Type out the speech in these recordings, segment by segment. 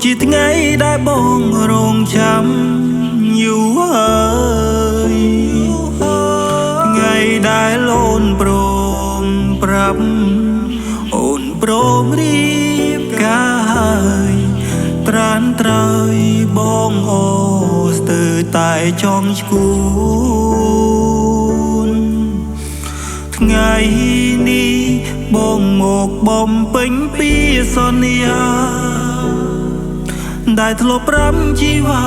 ជាថ្ងៃដែលបងរងចាំយូរហើយថ្ងៃដែលអូនព្រមប្រាប់អូនព្រមរៀបការហើយត្រានត្រើយបងអូស្ទើរតែចង់ឈួនថ្ងៃនេះបងមកបំពេញពីសន្យាដែលធ្លាប់ប្រាំជីវ៉ា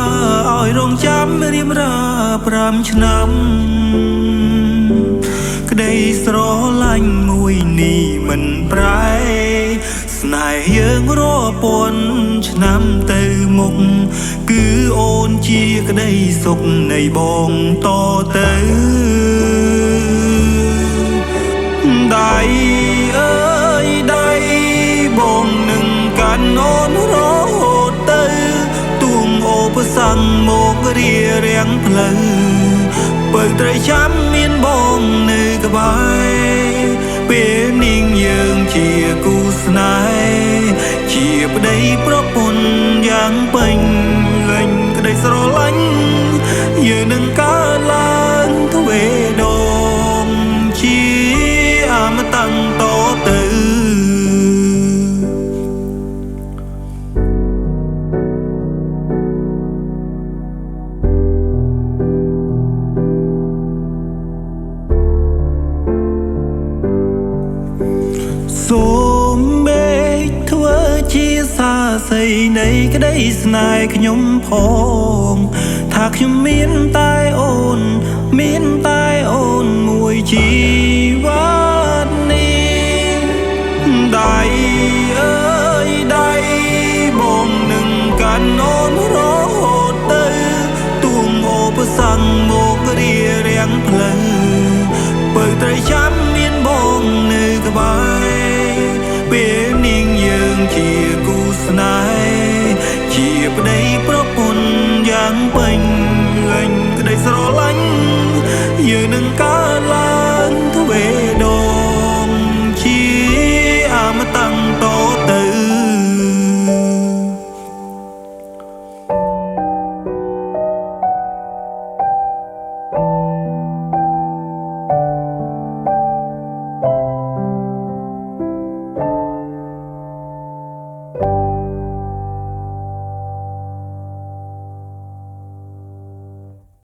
ឲ្យរងចាំរៀបរា5ឆ្នាំក្តីស្រឡាញ់មួយនេះមិនប្រែស្នេហ៍យើងរាប់ពាន់ឆ្នាំទៅមុខគឺអូនជាក្តីសុខនៃបងតទៅដៃអើយដៃបងនឹងកាន់អូនរហូតទៅទួងអូបសាំងមករៀបរៀងផ្លូវបើត្រីចាំមានបងនៅក្បែរពេលនាងយើងជាគូស្នេហ៍ជាប្តីប្រពន្ធយ៉ាងពេញលេញក្តីស្រឡាញ់យើងនឹងកើតឡើងទ្វេដងជាអមតន្តទៅសូមមេឃធ្វើជាសាស័យនៃក្តីស្នេហ៍ខ្ញុំផងថាខ្ញុំមានតែអូនមានតែអូនមួយជីវិតនេះដៃអើយដៃបងនឹងកាន់អូនរហូតទៅទួងអូបសាំងមករៀបរៀងផ្លូវបើត្រីចាំមានបងនៅក្បែរពេលនាងយើងជាគូស្នេហ៍ជាប្តីប្រពន្ធយ៉ាងពេញលេញក្តីស្រឡាញ់យើងនឹងកើត